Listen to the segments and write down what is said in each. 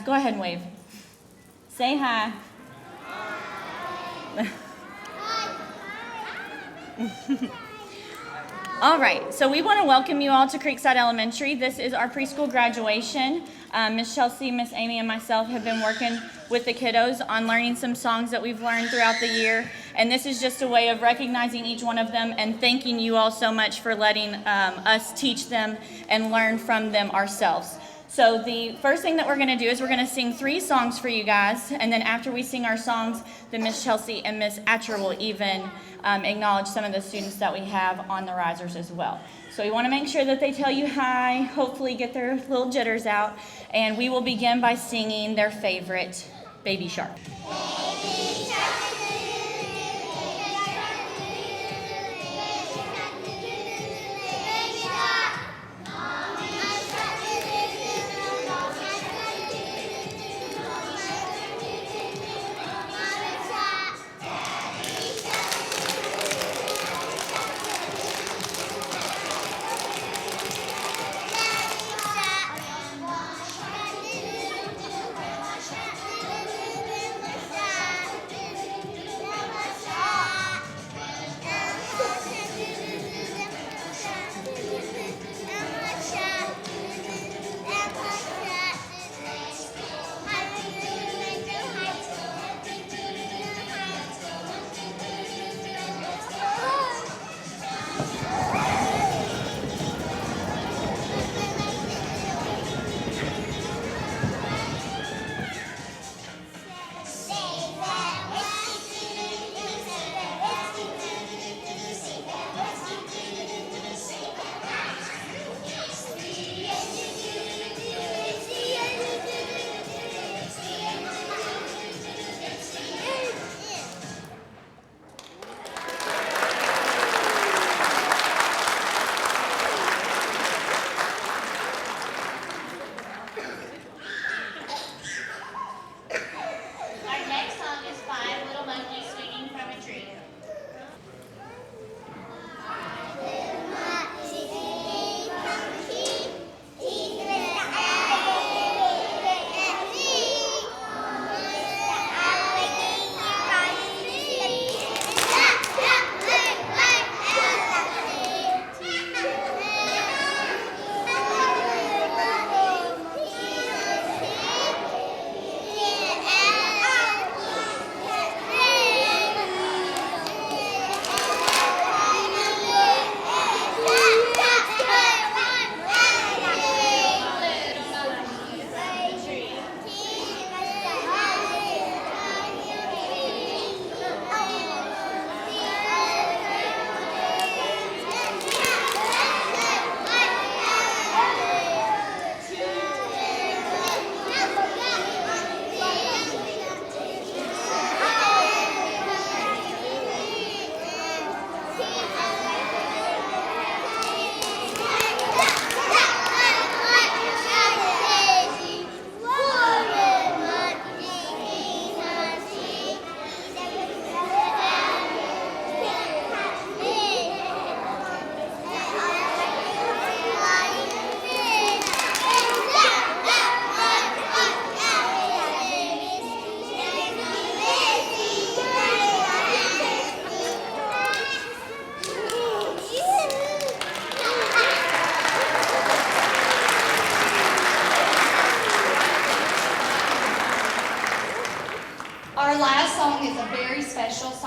Go ahead and wave. Say hi. All right, so we want to welcome you all to Creekside Elementary. This is our preschool graduation. Miss Chelsea, Miss Amy, and myself have been working with the kiddos on learning some songs that we've learned throughout the year. And this is just a way of recognizing each one of them and thanking you all so much for letting us teach them and learn from them ourselves. So the first thing that we're going to do is we're going to sing 3 songs for you guys, and then after we sing our songs, then Miss Chelsea and Miss Atcher will even acknowledge some of the students that we have on the risers as well. So we want to make sure that they tell you hi, hopefully get their little jitters out, and we will begin by singing their favorite, Baby Shark. Baby Shark.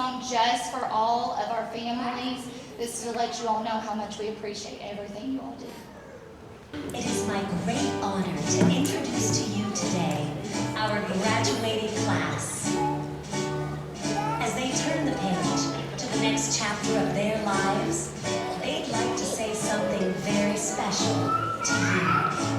song just for all of our families. This is to let you all know how much we appreciate everything you all do. It is my great honor to introduce to you today our graduating class. As they turn the page to the next chapter of their lives, they'd like to say something very special to you.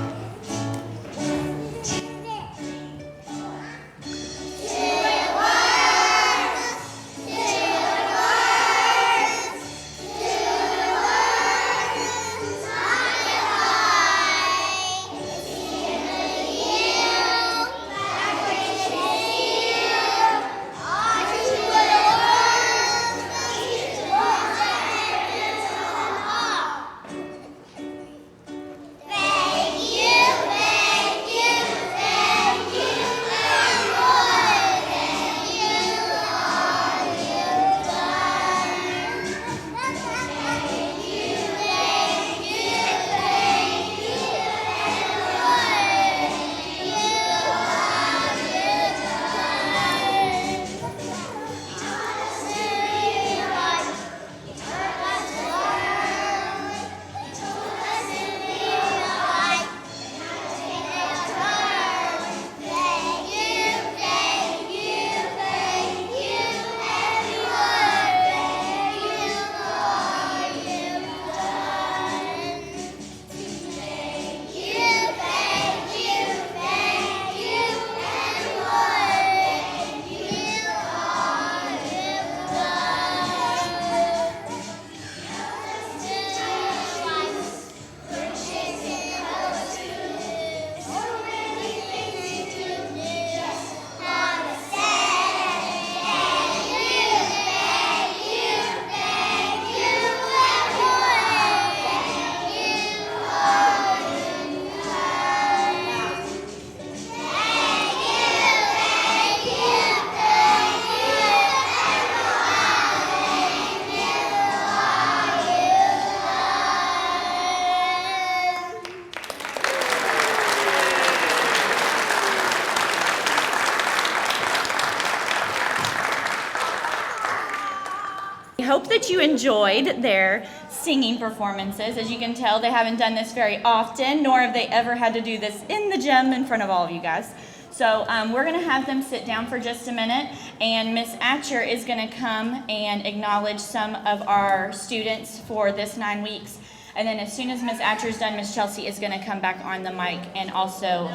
I hope that you enjoyed their singing performances. As you can tell, they haven't done this very often, nor have they ever had to do this in the gym in front of all of you guys. So we're going to have them sit down for just a minute, and Miss Atcher is going to come and acknowledge some of our students for this 9 weeks. And then as soon as Miss Atcher is done, Miss Chelsea is going to come back on the mic and also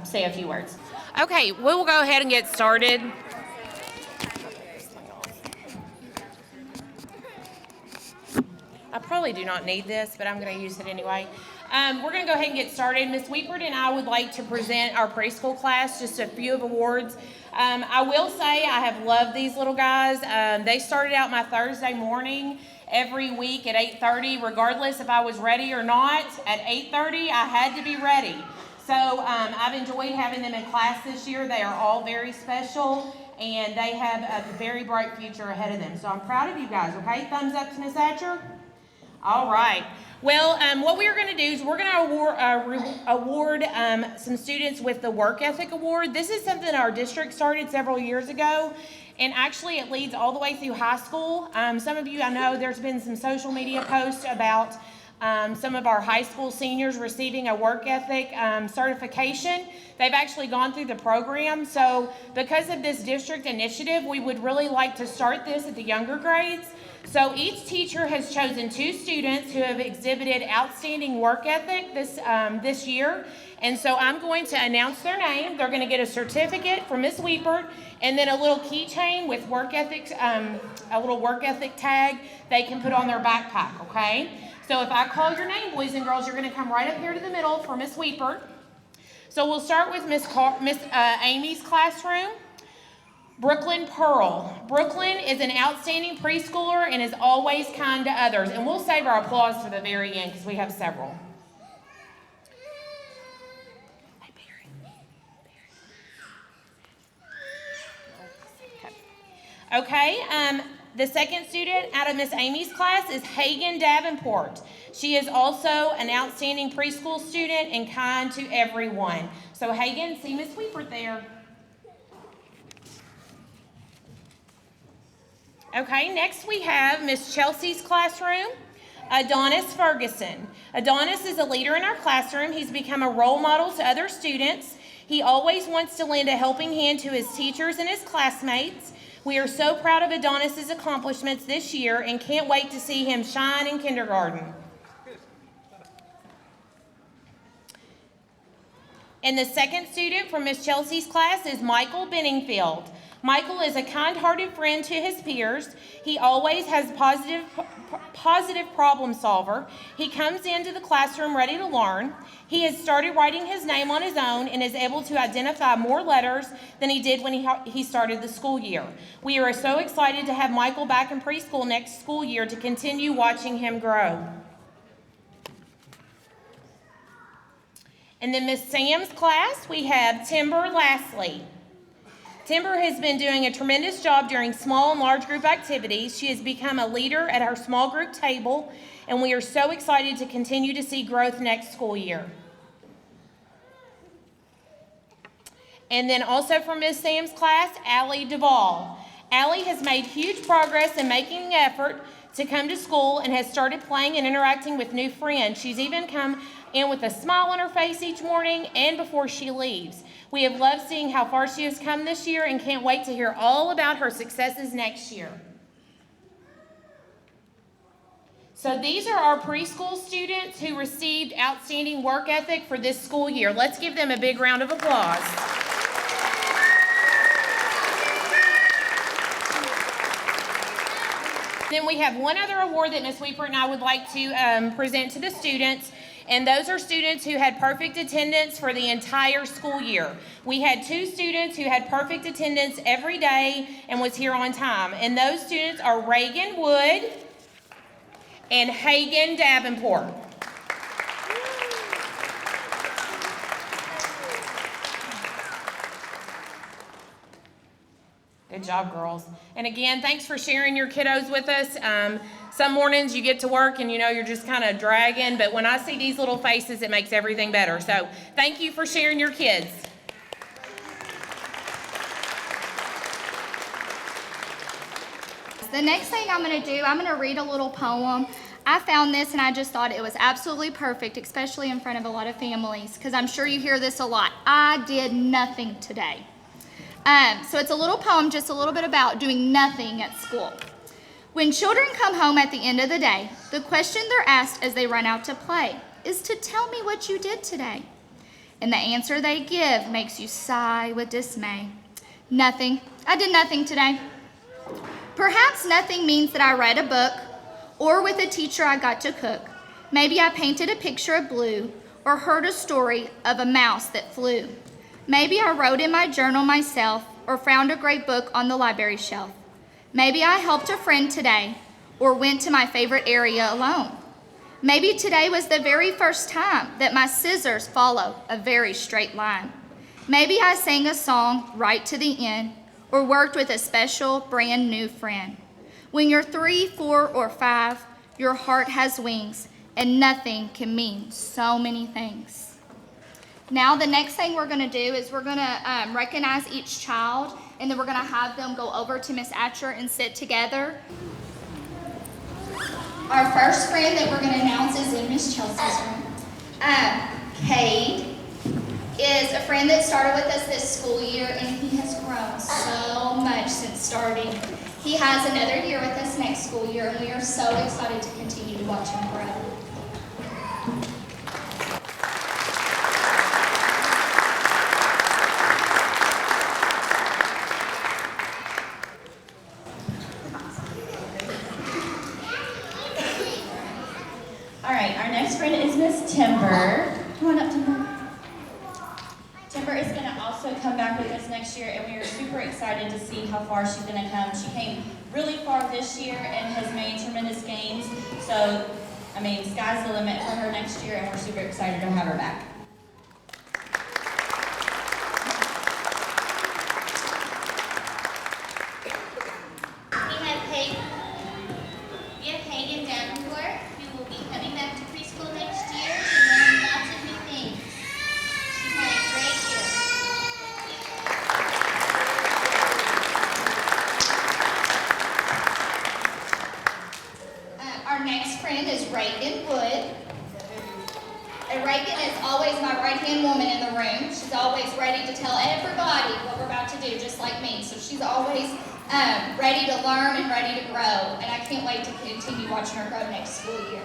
say a few words. Okay, we'll go ahead and get started. I probably do not need this, but I'm going to use it anyway. We're going to go ahead and get started. Ms. Weepert and I would like to present our preschool class just a few of awards. I will say I have loved these little guys. They started out my Thursday morning every week at 8:30, regardless if I was ready or not. At 8:30, I had to be ready. So I've enjoyed having them in class this year. They are all very special, and they have a very bright future ahead of them. So I'm proud of you guys, okay? Thumbs up to Ms. Atcher. All right. Well, what we're going to do is we're going to award some students with the Work Ethic Award. This is something our district started several years ago, and actually it leads all the way through high school. Some of you, I know there's been some social media posts about some of our high school seniors receiving a work ethic certification. They've actually gone through the program. So because of this district initiative, we would really like to start this at the younger grades. So each teacher has chosen 2 students who have exhibited outstanding work ethic this year. And so I'm going to announce their name. They're going to get a certificate from Miss Weepert and then a little keychain with work ethics, a little work ethic tag they can put on their backpack, okay? So if I call your name, boys and girls, you're going to come right up here to the middle for Miss Weepert. So we'll start with Miss Amy's classroom. Brooklyn Pearl. Brooklyn is an outstanding preschooler and is always kind to others. And we'll save our applause for the very end because we have several. Okay, the second student out of Miss Amy's class is Hagen Davenport. She is also an outstanding preschool student and kind to everyone. So Hagen, see Miss Weepert there. Okay, next we have Miss Chelsea's classroom, Adonis Ferguson. Adonis is a leader in our classroom. He's become a role model to other students. He always wants to lend a helping hand to his teachers and his classmates. We are so proud of Adonis's accomplishments this year and can't wait to see him shine in kindergarten. And the second student from Miss Chelsea's class is Michael Benningfield. Michael is a kind-hearted friend to his peers. He always has positive problem solver. He comes into the classroom ready to learn. He has started writing his name on his own and is able to identify more letters than he did when he started the school year. We are so excited to have Michael back in preschool next school year to continue watching him grow. And then Miss Sam's class, we have Timber Lastly. Timber has been doing a tremendous job during small and large group activities. She has become a leader at our small group table, and we are so excited to continue to see growth next school year. And then also from Miss Sam's class, Allie Duvall. Allie has made huge progress in making an effort to come to school and has started playing and interacting with new friends. She's even come in with a smile on her face each morning and before she leaves. We have loved seeing how far she has come this year and can't wait to hear all about her successes next year. So these are our preschool students who received outstanding work ethic for this school year. Let's give them a big round of applause. Then we have one other award that Ms. Weeper and I would like to present to the students, and those are students who had perfect attendance for the entire school year. We had 2 students who had perfect attendance every day and was here on time, and those students are Reagan Wood and Hagen Davenport. Good job, girls. And again, thanks for sharing your kiddos with us. Some mornings you get to work and you're just kind of dragging, but when I see these little faces, it makes everything better. So thank you for sharing your kids. The next thing I'm going to do, I'm going to read a little poem. I found this and I just thought it was absolutely perfect, especially in front of a lot of families, because I'm sure you hear this a lot. I did nothing today. So it's a little poem, just a little bit about doing nothing at school. When children come home at the end of the day, the question they're asked as they run out to play is to tell me what you did today. And the answer they give makes you sigh with dismay. Nothing. I did nothing today. Perhaps nothing means that I read a book, or with a teacher I got to cook. Maybe I painted a picture of blue, or heard a story of a mouse that flew. Maybe I wrote in my journal myself, or found a great book on the library shelf. Maybe I helped a friend today, or went to my favorite area alone. Maybe today was the very first time that my scissors follow a very straight line. Maybe I sang a song right to the end, or worked with a special brand new friend. When you're 3, 4, or 5, your heart has wings, and nothing can mean so many things. Now the next thing we're going to do is we're going to recognize each child, and then we're going to have them go over to Miss Atcher and sit together. Our first friend that we're going to announce is in Miss Chelsea's room. Cade is a friend that started with us this school year, and he has grown so much since starting. He has another year with us next school year, and we are so excited to continue to watch him grow. All right, our next friend is Miss Timber. Come on up, Timber. Timber is going to also come back with us next year, and we are super excited to see how far she's going to come. She came really far this year and has made tremendous gains. So, sky's the limit for her next year, and we're super excited to have her back. We have Hagen Davenport, who will be coming back to preschool next year to learn lots of new things. She's had a great year. she's always ready to tell everybody what we're about to do, just like me. So she's always ready to learn and ready to grow, and I can't wait to continue watching her grow next school year.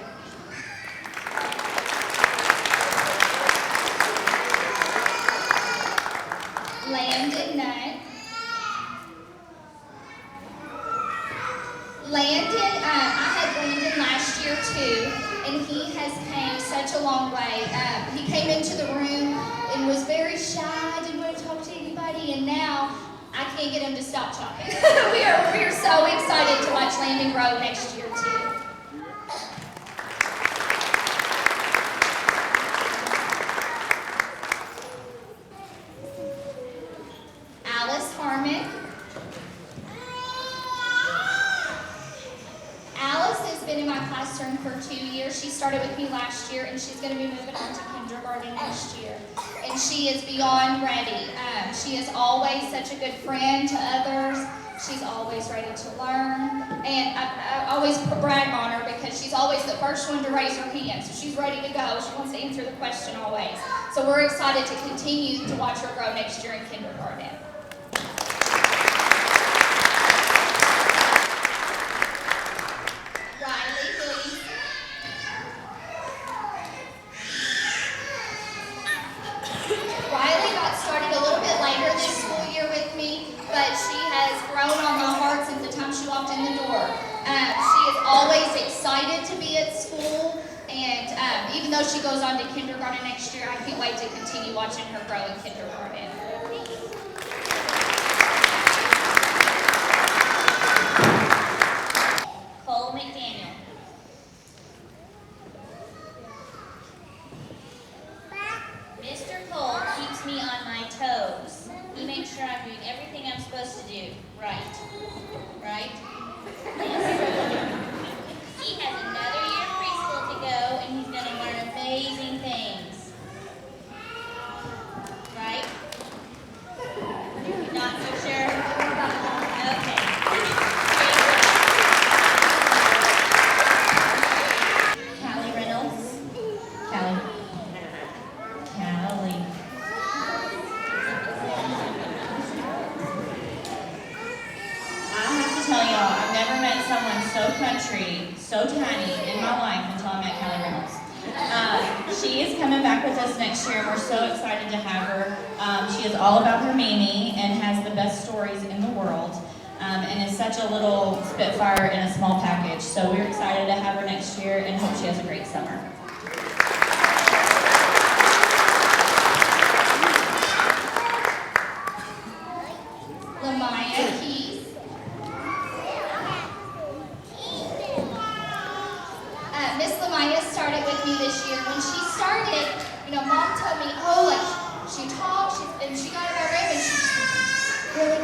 Landon, I had Landon last year too, and he has came such a long way. He came into the room and was very shy, didn't want to talk to anybody, and now I can't get him to stop talking. we are so excited to watch Landon grow next year too. Alice Harmon. Alice has been in my classroom for 2 years. She started with me last year, and she's going to be moving on to kindergarten next year. And she is beyond ready. She is always such a good friend to others. She's always ready to learn. And I always brag on her because she's always the first one to raise her hand. So she's ready to go. She wants to answer the question always. So we're excited to continue to watch her grow next year in kindergarten. Riley got started a little bit later this school year with me, but she has grown on my heart since the time she walked in the door. She is always excited to be at school, and even though she goes on to kindergarten next year, I can't wait to continue watching her grow in kindergarten. Cole McDaniel. Mr. Cole keeps me on my toes. He makes sure I'm doing everything I'm supposed to do right. Right? Yes. He has another year of preschool to go, and he's going to learn amazing things. Right? Not so sure? Okay. Callie Reynolds. Callie. Callie. I have to tell y'all, I've never met someone so country, so tiny in my life until I met Callie Reynolds. She is coming back with us next year, and we're so excited to have her. She is all about her Mimi and has the best stories in the world, and is such a little spitfire in a small package. So we're excited to have her next year and hope she has a great summer. Lamaya Keys. Miss Lamaya started with me this year. When she started, Mom told me, she talked, and she got in my room, and she just really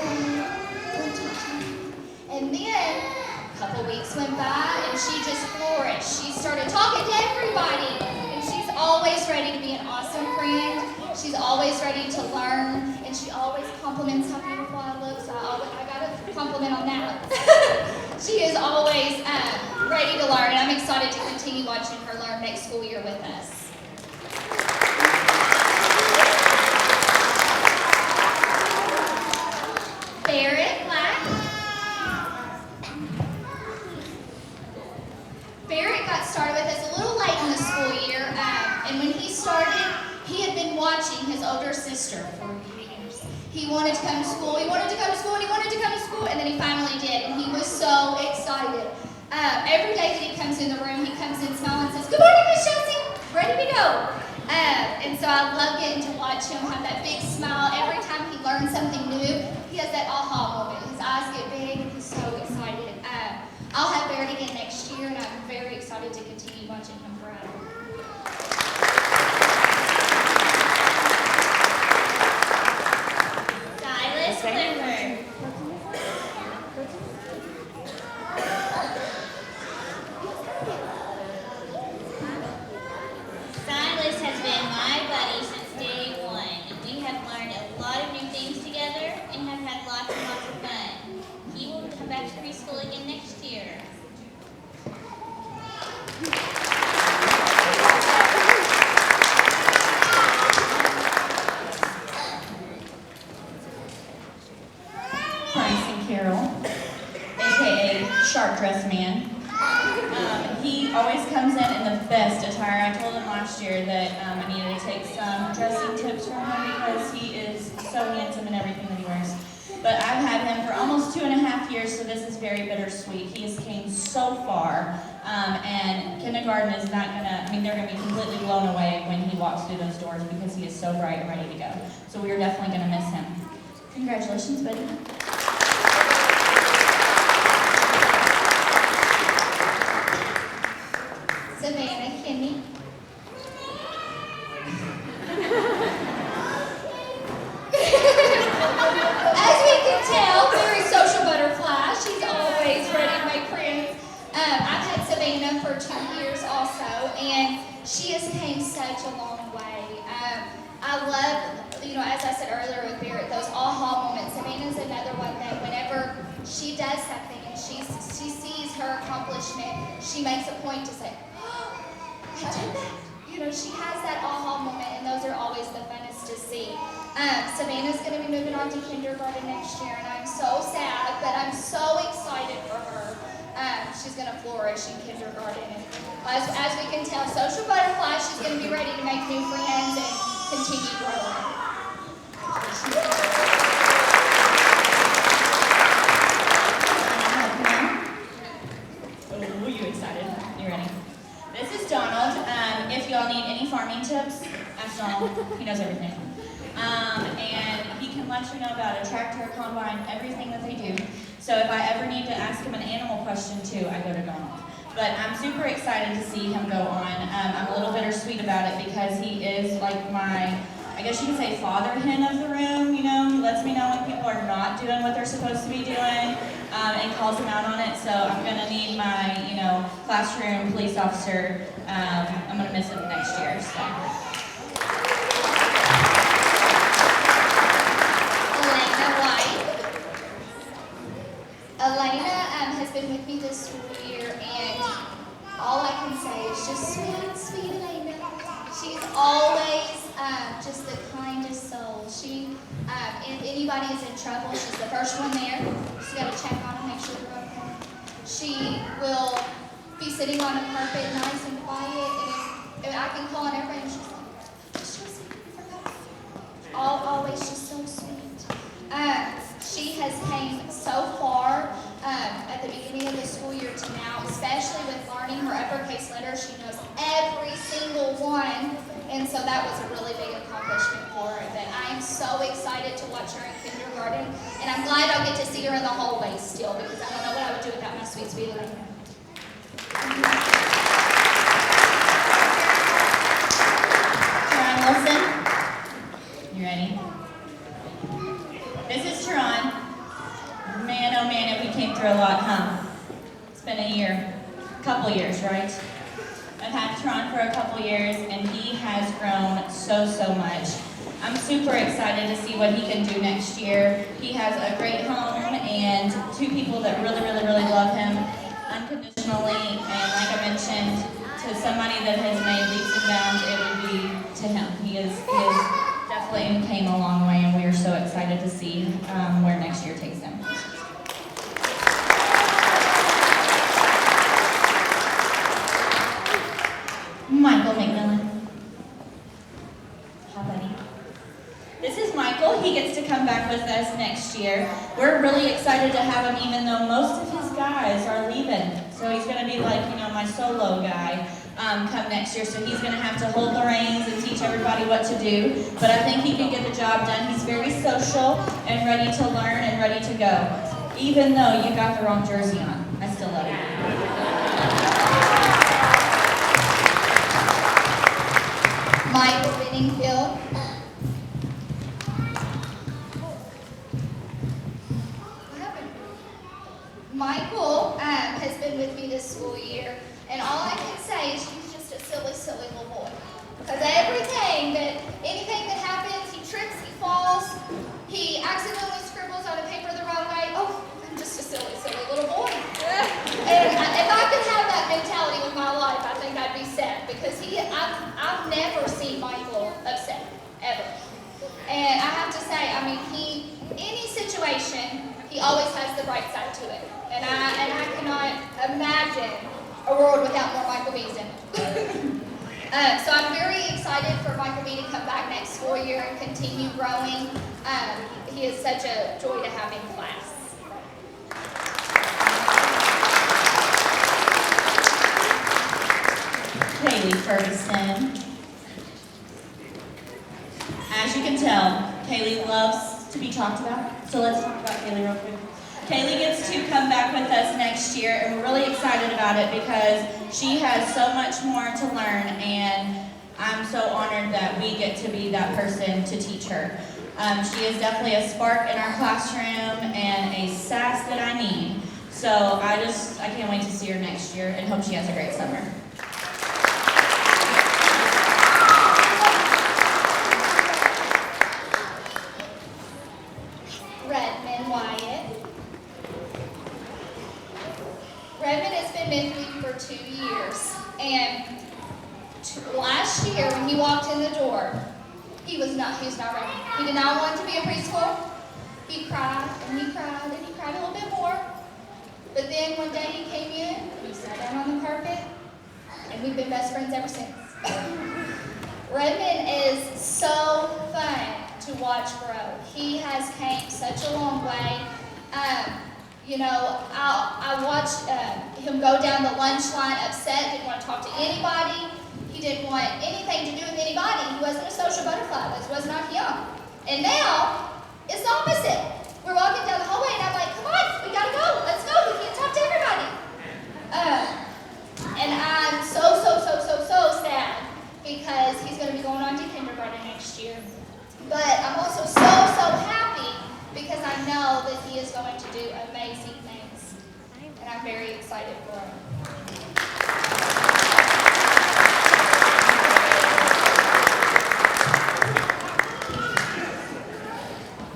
and then a couple weeks went by, and she just flourished. She started talking to everybody, and she's always ready to be an awesome friend. She's always ready to learn, and she always compliments how beautiful I look, so I got a compliment on that. She is always ready to learn, and I'm excited to continue watching her learn next school year with us. Barrett Black. Barrett got started with us a little late in the school year, and when he started, he had been watching his older sister for years. He wanted to come to school, he wanted to come to school, and he wanted to come to school, and then he finally did, and he was so excited. Every day that he comes in the room, he comes in smiling and says, "Good morning, Miss Chelsea, ready to go." And so I love getting to watch him have that big smile. Every time he learns something new, he has that aha moment. His eyes get big, and he's so excited. I'll have Barrett again next year, and I'm very excited to continue watching him grow. Silas Clifford. Silas has been my buddy since day one. We have learned a lot of new things together and have had lots and lots of fun. He will come back to preschool again next year. sharp-dressed man. He always comes in the best attire. I told him last year that I needed to take some dressing tips from him because he is so handsome in everything that he wears. But I've had him for almost 2.5 years, so this is very bittersweet. He has came so far, and kindergarten is not gonna, they're gonna be completely blown away when he walks through those doors because he is so bright and ready to go. So we are definitely gonna miss him. Congratulations, buddy. Savannah Kinney. As we can tell, very social butterfly. She's always ready to make friends. I've had Savannah for 2 years also, and she has came such a long way. I love, as I said earlier with Barrett, those aha moments. Savannah's another one that whenever she does something and she sees her accomplishment, she makes a point to say, I did that. She has that aha moment, and those are always the funnest to see. Savannah's going to be moving on to kindergarten next year, and I'm so sad, but I'm so excited for her. She's going to flourish in kindergarten. And as we can tell, social butterfly, she's going to be ready to make new friends and continue growing. Oh, you excited? You ready? This is Donald. If y'all need any farming tips, ask Donald. He knows everything. And he can let you know about a tractor, combine, everything that they do. So if I ever need to ask him an animal question too, I go to Donald. But I'm super excited to see him go on. I'm a little bittersweet about it because he is like my, I guess you could say, father hen of the room. He lets me know when people are not doing what they're supposed to be doing, and calls them out on it. So I'm gonna need my, classroom police officer. I'm gonna miss him next year. So. Elena has been with me this school year, and all I can say is just sweet Elena. She's always just the kindest soul. If anybody is in trouble, she's the first one there. She's got to check on them, make sure they're okay. She will be sitting on a carpet, nice and quiet, and if I can call on her friend, she's like, just trust me, always just so sweet. She has came so far at the beginning of the school year to now, especially with learning her uppercase letters. She knows every single one, and so that was a really big accomplishment for her. But I am so excited to watch her in kindergarten, and I'm glad I'll get to see her in the hallways still, because I don't know what I would do without my sweet Elena. Teron Wilson, you ready? This is Teron. Man, oh man, we came through a lot, huh? It's been a year, couple years, right? I've had Teron for a couple years, and he has grown so much. I'm super excited to see what he can do next year. He has a great home and 2 people that really love him unconditionally, and like I mentioned, to somebody that has made leaps and bounds, it would be to him. He is definitely came a long way, and we are so excited to see where next year takes him. Michael McMillan. Hi, buddy. This is Michael. He gets to come back with us next year. We're really excited to have him, even though most of his guys are leaving. So he's going to be like, my solo guy come next year. So he's going to have to hold the reins and teach everybody what to do. But I think he can get the job done. He's very social and ready to learn and ready to go. Even though you got the wrong jersey on, I still love you. Michael Benningfield. What happened? Michael has been with me this school year, and all I can say is he's just a silly little boy. Because anything that happens, he trips, he falls, he accidentally scribbles on a paper the wrong way. Oh, I'm just a silly little boy. And if I could have that mentality with my life, I think I'd be set, because I've never seen Michael upset, ever. And I have to say, any situation, he always has the bright side to it. And I cannot imagine a world without more Michael B's in it. So I'm very excited for Michael B to come back next school year and continue growing. He is such a joy to have in class. Kaylee Ferguson. As you can tell, Kaylee loves to be talked about, so let's talk about Kaylee real quick. Kaylee gets to come back with us next year, and we're really excited about it because she has so much more to learn, and I'm so honored that we get to be that person to teach her. She is definitely a spark in our classroom and a sass that I need. So I can't wait to see her next year and hope she has a great summer. Redmond Wyatt. Redmond has been with me for 2 years, and last year when he walked in the door, he was not ready. He did not want to be a preschool. He cried and he cried and he cried a little bit more. But then one day he came in, he sat down on the carpet, and we've been best friends ever since. Redmond is so fun to watch grow. He has came such a long way. I watched him go down the lunch line upset, didn't want to talk to anybody. He didn't want anything to do with anybody. He wasn't a social butterfly. This was not him. And now, it's the opposite. We're walking down the hallway and I'm like, come on, we gotta go. Let's go. We can't talk to everybody. And I'm so sad because he's going to be going on to kindergarten next year. But I'm also so happy because I know that he is going to do amazing things. And I'm very excited for him.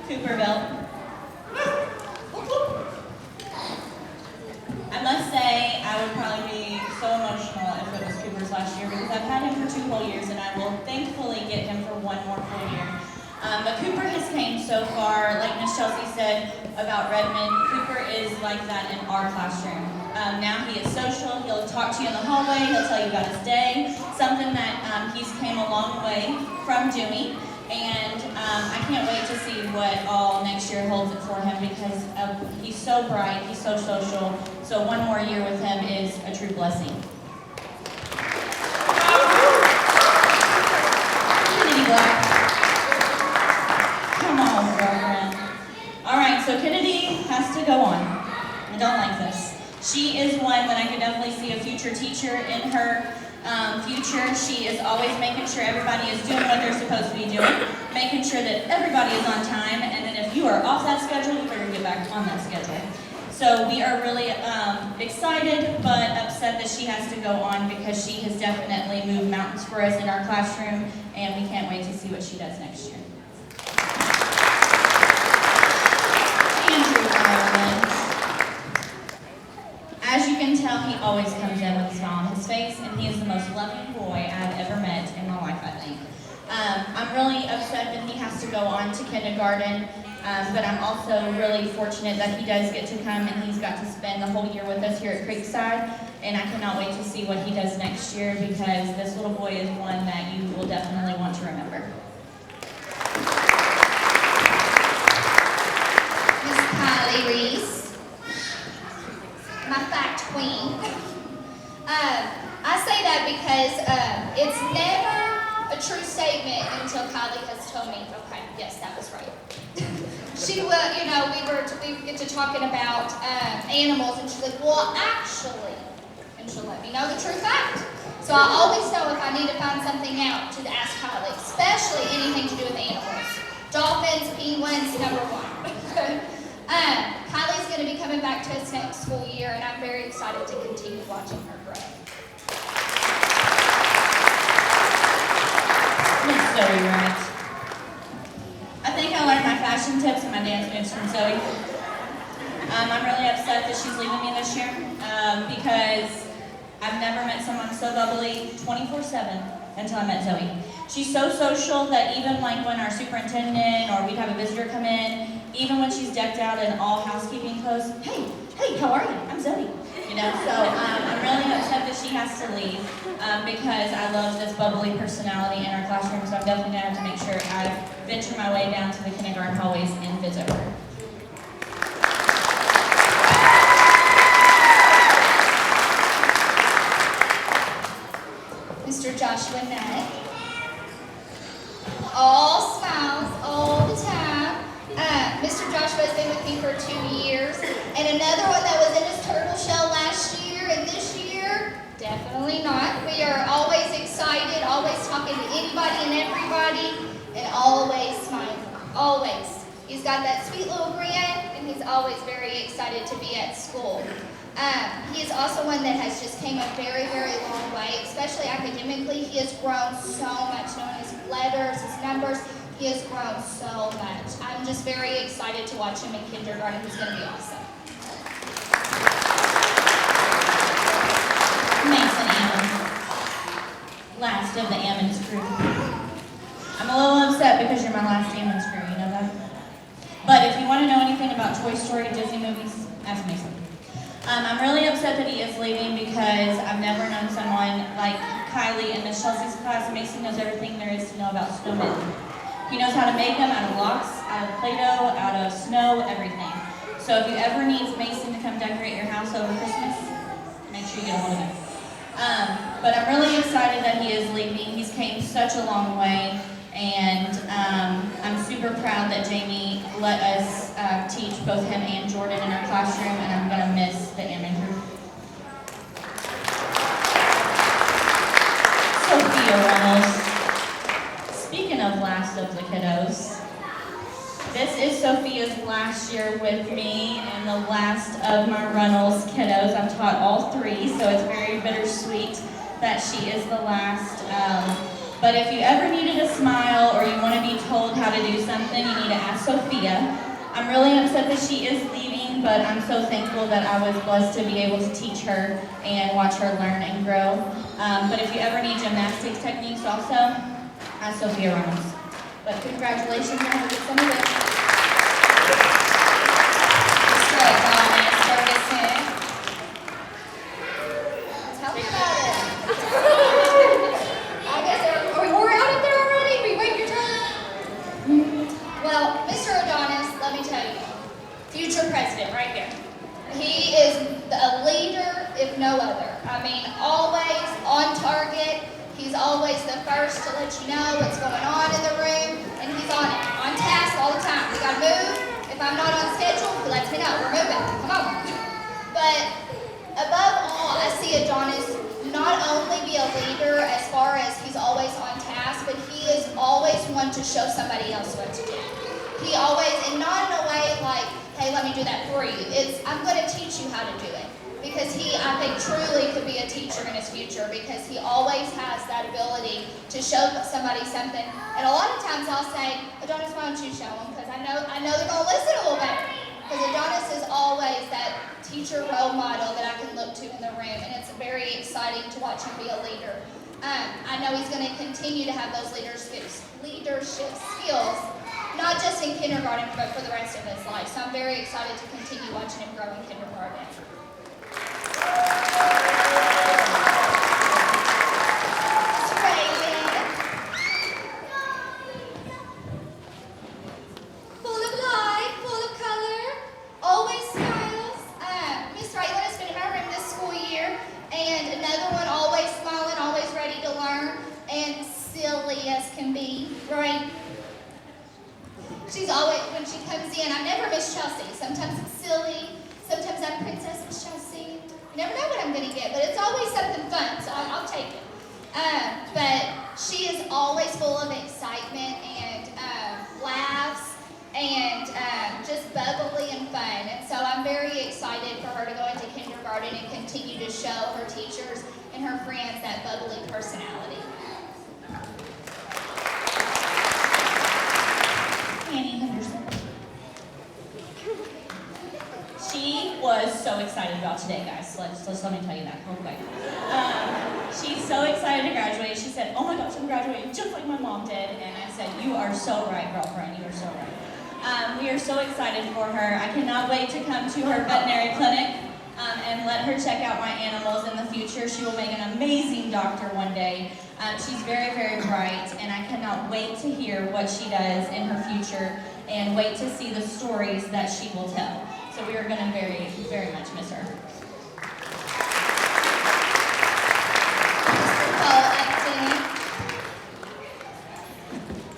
Cooperville. I must say, I would probably be so emotional if it was Cooper's last year because I've had him for 2 whole years and I will thankfully get him for 1 more full year. But Cooper has came so far, like Miss Chelsea said about Redmond, Cooper is like that in our classroom. Now he is social, he'll talk to you in the hallway, he'll tell you about his day, something that he's came a long way from doing. And I can't wait to see what all next year holds it for him because he's so bright, he's so social. So 1 more year with him is a true blessing. Kennedy Black. Come on, girlfriend. All right, so Kennedy has to go on. I don't like this. She is one that I could definitely see a future teacher in her future. She is always making sure everybody is doing what they're supposed to be doing, making sure that everybody is on time, and then if you are off that schedule, you better get back on that schedule. So we are really excited but upset that she has to go on because she has definitely moved mountains for us in our classroom, and we can't wait to see what she does next year. Andrew Ireland. As you can tell, he always comes in with a smile on his face, and he is the most loving boy I've ever met in my life, I think. I'm really upset that he has to go on to kindergarten, but I'm also really fortunate that he does get to come and he's got to spend the whole year with us here at Creekside, and I cannot wait to see what he does next year because this little boy is one that you will definitely want to remember. Miss Kylie Reese. My fact queen. I say that because it's never a true statement until Kylie has told me, okay, yes, that was right. She will, we get to talking about animals, and she's like, well, actually, and she'll let me know the true fact. So I always know if I need to find something out to ask Kylie, especially anything to do with animals. Dolphins, penguins, number 1. Kylie's going to be coming back to us next school year, and I'm very excited to continue watching her grow. Miss Zoe Wright. I think I learned my fashion tips and my dance moves from Zoe. I'm really upset that she's leaving me this year because I've never met someone so bubbly 24/7 until I met Zoe. She's so social that even like when our superintendent or we'd have a visitor come in, even when she's decked out in all housekeeping clothes, hey, how are you? I'm Zoe. You know, so I'm really upset that she has to leave because I love this bubbly personality in our classroom, so I'm definitely going to have to make sure I venture my way down to the kindergarten hallways and visit her. Mr. Joshua Nutt. All smiles all the time. Mr. Joshua has been with me for 2 years. And another one that was in his turtle shell last year and this year, definitely not. We are always excited, always talking to anybody and everybody, and always smiling. Always. He's got that sweet little grin, and he's always very excited to be at school. He is also one that has just came a very, very long way, especially academically. He has grown so much, knowing his letters, his numbers. He has grown so much. I'm just very excited to watch him in kindergarten. He's going to be awesome. Mason Ammons. Last of the Ammons crew. I'm a little upset because you're my last Ammons crew, you know that? But if you want to know anything about Toy Story, Disney movies, ask Mason. I'm really upset that he is leaving because I've never known someone like Kylie in Miss Chelsea's class. Mason knows everything there is to know about snowmen. He knows how to make them out of blocks, out of Play-Doh, out of snow, everything. So if you ever need Mason to come decorate your house over Christmas, make sure you get a hold of him. But I'm really excited that he is leaving. He's came such a long way, and I'm super proud that Jamie let us teach both him and Jordan in our classroom, and I'm going to miss the Ammon group. Sophia Reynolds. Speaking of last of the kiddos, this is Sophia's last year with me and the last of my Reynolds kiddos. I've taught all 3, so it's very bittersweet that she is the last. But if you ever needed a smile or you want to be told how to do something, you need to ask Sophia. I'm really upset that she is leaving, but I'm so thankful that I was blessed to be able to teach her and watch her learn and grow. But if you ever need gymnastics techniques also, ask Sophia Reynolds. But congratulations, and have a good summer break. Mr. Adonis Ferguson. Tell me about it. I guess we're out up there already? We wait your turn? Well, Mr. Adonis, let me tell you, future president right here. He is a leader, if no other. I mean, always on target. He's always the first to let you know what's going on in the room, and he's on it, on task all the time. We gotta move. If I'm not on schedule, he lets me know. We're moving. Come on. But above all, I see Adonis not only be a leader as far as he's always on task, but he is always one to show somebody else what to do. He always, and not in a way like, hey, let me do that for you. It's, I'm going to teach you how to do it. Because he, I think, truly could be a teacher in his future because he always has that ability to show somebody something. And a lot of times I'll say, Adonis, why don't you show them? Because I know they're going to listen a little better. Because Adonis is always that teacher role model that I can look to in the room. And it's very exciting to watch him be a leader. I know he's going to continue to have those leadership skills, not just in kindergarten, but for the rest of his life. So I'm very excited to continue watching him grow in kindergarten. Full of life, full of color, always smiles. Miss Raylan has been in my room this school year, and another one always smiling, always ready to learn, and silly as can be, right? She's always, when she comes in, I never miss Chelsea. Sometimes it's silly, sometimes I'm Princess Miss Chelsea. You never know what I'm going to get, but it's always something fun, so I'll take it. But she is always full of excitement and laughs and just bubbly and fun. And so I'm very excited for her to go into kindergarten and continue to show her teachers and her friends that bubbly personality. Annie Henderson. She was so excited about today, guys. Let's let me tell you that real quick. She's so excited to graduate. She said, "Oh my gosh, I'm graduating just like my mom did." And I said, "You are so right, girlfriend. You are so right." We are are so excited for her. I cannot wait to come to her veterinary clinic and let her check out my animals in the future. She will make an amazing doctor one day. She's very, very bright, and I cannot wait to hear what she does in her future and wait to see the stories that she will tell. So we are going to very, very much miss her.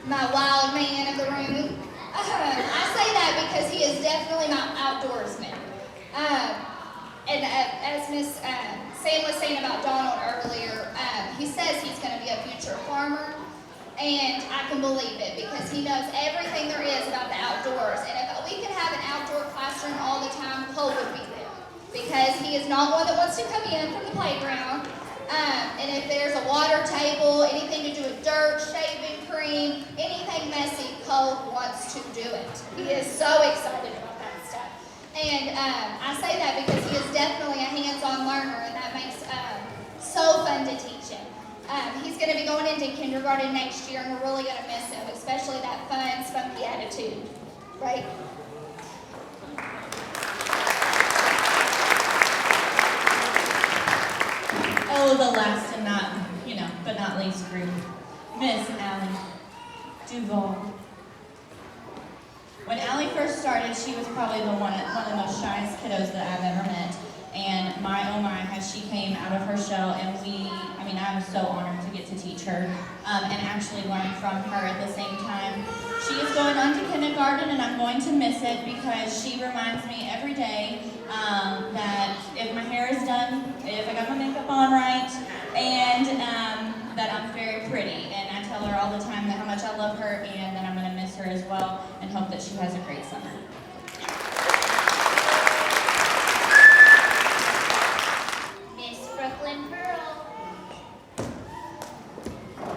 My wild man of the room. I say that because he is definitely my outdoorsman. And as Miss Sam was saying about Donald earlier, he says he's going to be a future farmer, and I can believe it because he knows everything there is about the outdoors. And if we could have an outdoor classroom all the time, Cole would be there because he is not one that wants to come in from the playground. And if there's a water table, anything to do with dirt, shaving cream, anything messy, Cole wants to do it. He is so excited about that stuff. And I say that because he is definitely a hands-on learner, and that makes so fun to teach him. He's going to be going into kindergarten next year, and we're really going to miss him, especially that fun, spunky attitude, right? Oh, the last and not, but not least group, Miss Allie Duval. When Allie first started, she was probably one of the most shyest kiddos that I've ever met. And my oh my, how she came out of her shell, and I was so honored to get to teach her and actually learn from her at the same time. She is going on to kindergarten, and I'm going to miss it because she reminds me every day that if my hair is done, if I got my makeup on right, and that I'm very pretty. And I tell her all the time that how much I love her and that I'm going to miss her as well and hope that she has a great summer. Miss Brooklyn Pearl.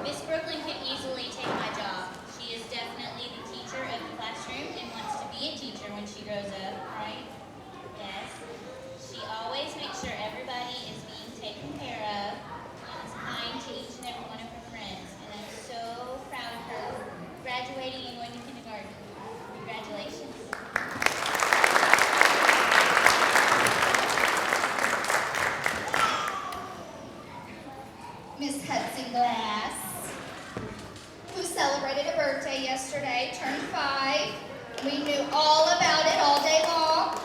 Miss Brooklyn could easily take my job. She is definitely the teacher of the classroom and wants to be a teacher when she grows up, right? Yes. She always makes sure everybody is being taken care of and is kind to each and every one of her friends. And I'm so proud of her graduating and going to kindergarten. Congratulations. Miss Hudson Glass, who celebrated a birthday yesterday, turned 5. We knew all about it all day long.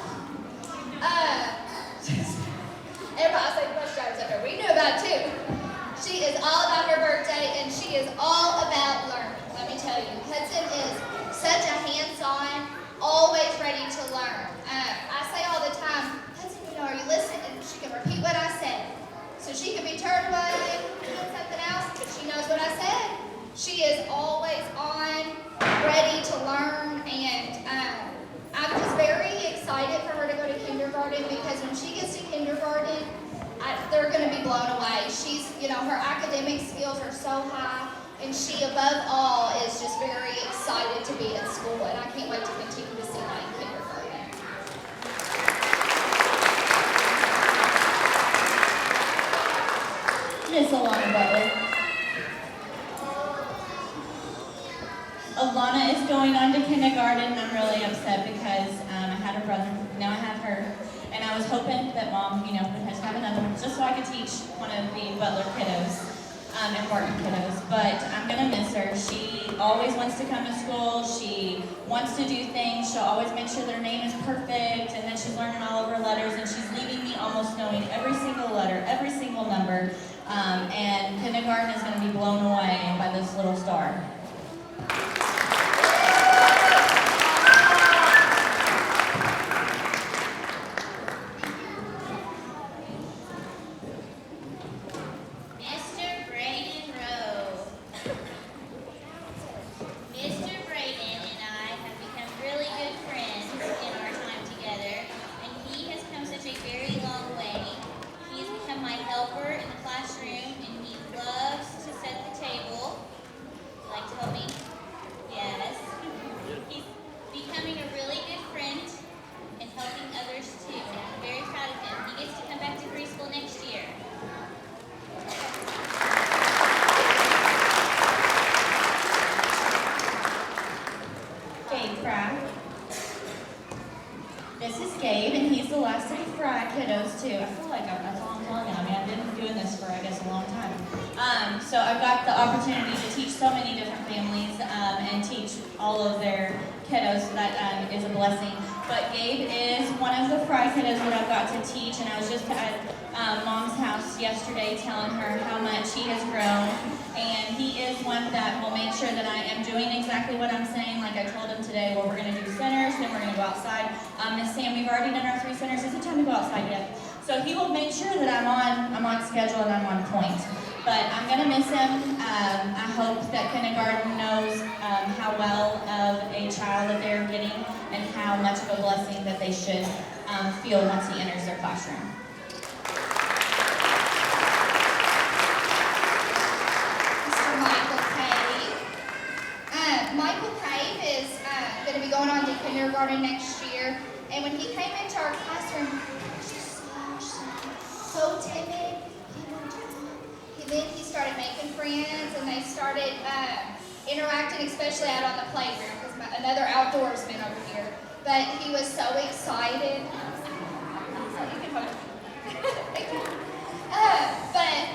Everybody say bus drivers up there. We knew about it too. She is all about her birthday, and she is all about learning. Let me tell you, Hudson is such a hands-on, always ready to learn. I say all the time, Hudson, are you listening? And she can repeat what I said. So she could be turned away, doing something else, but she knows what I said. She is always on, ready to learn, and I'm just very excited for her to go to kindergarten because when she gets to kindergarten, they're going to be blown away. She's, her academic skills are so high, and she, above all, is just very excited to be at school, and I can't wait to continue to see that in kindergarten. Miss Alana Butler. Alana is going on to kindergarten, and I'm really upset because I had her brother, now I have her, and I was hoping that Mom, would have another one just so I could teach one of the Butler kiddos, important kiddos, but I'm going to miss her. She always wants to come to school, she wants to do things, she'll always make sure their name is perfect, and then she's learning all of her letters, and she's leaving me almost knowing every single letter, every single number, and kindergarten is going to be blown away by this little star. This is Gabe, and he's the last of the Fry kiddos, too. I feel like that's all I'm telling you. I mean, I've been doing this for, I guess, a long time. So I've got the opportunity to teach so many different families and teach all of their kiddos, so that is a blessing. But Gabe is one of the Fry kiddos that I've got to teach, and I was just at Mom's house yesterday telling her how much he has grown, and he is one that will make sure that I am doing exactly what I'm saying. Like I told him today, well, we're going to do centers, then we're going to go outside. Miss Sam, we've already done our 3 centers. Is it time to go outside yet? So he will make sure that I'm on schedule and I'm on point. But I'm going to miss him. I hope that kindergarten knows how well of a child that they're getting and how much of a blessing that they should feel once he enters their classroom. Mr. Michael Cave. Michael Cave is going to be going on to kindergarten next year. And when he came into our classroom, he was just so timid. He wouldn't talk. Then he started making friends, and they started interacting, especially out on the playground, because another outdoorsman over here. But he was so excited. You can hold it. But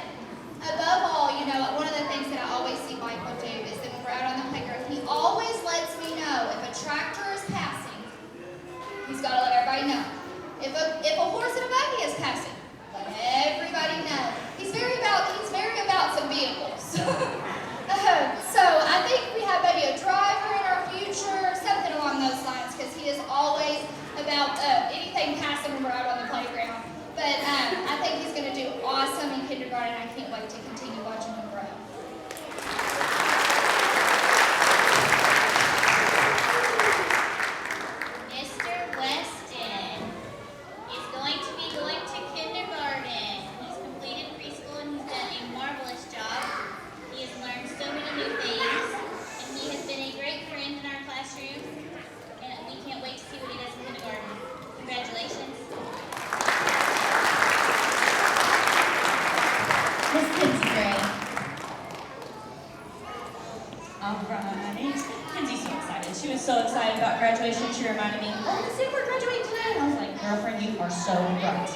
above all, you know, one of the things that I always see Michael do is that when we're out on the playground, he always lets me know if a tractor is passing. He's got to let everybody know. If a horse and a buggy is passing, let everybody know. He's very about some vehicles. So I think we have maybe a driver in our future, something along those lines, because he is always about anything passing when we're out on the playground. But I think he's going to do awesome in kindergarten. I can't wait to continue watching him grow. Mr. Weston is going to be going to kindergarten. He's completed preschool and he's done a marvelous job. He has learned so many new things, and he has been a great friend in our classroom, and we can't wait to see what he does in kindergarten. Congratulations. Miss Kinsey Gray. All right. Kinsey's so excited. She was so excited about graduation. She reminded me, oh, Miss Sam, we're graduating today. And I was like, girlfriend, you are so right.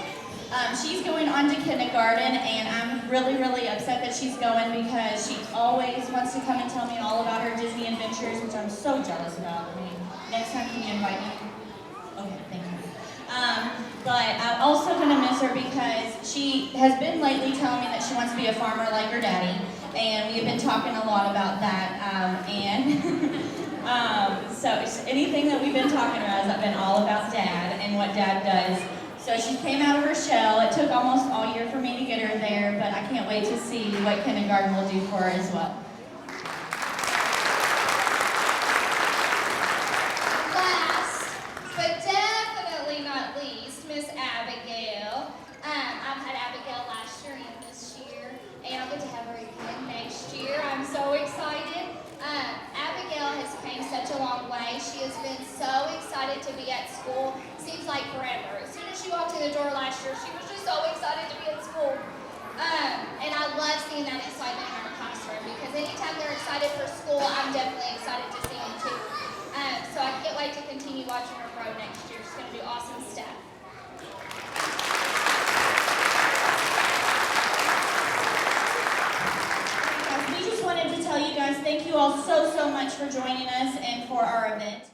She's going on to kindergarten, and I'm really, really upset that she's going because she always wants to come and tell me all about her Disney adventures, which I'm so jealous about. I mean, next time can you invite me? Okay, thank you. But I'm also going to miss her because she has been lately telling me that she wants to be a farmer like her daddy, and we've been talking a lot about that, so anything that we've been talking about has been all about Dad and what Dad does. So she came out of her shell. It took almost all year for me to get her there, but I can't wait to see what kindergarten will do for her as well. Last, but definitely not least, Miss Abigail. I've had Abigail last year and this year, and I'll get to have her again next year. I'm so excited. Abigail has came such a long way. She has been so excited to be at school. Seems like forever. As soon as she walked in the door last year, she was just so excited to be at school. And I love seeing that excitement in our classroom because anytime they're excited for school, I'm definitely excited to see them too. So I can't wait to continue watching her grow next year. She's going to do awesome stuff. We just wanted to tell you guys thank you all so much for joining us and for our event.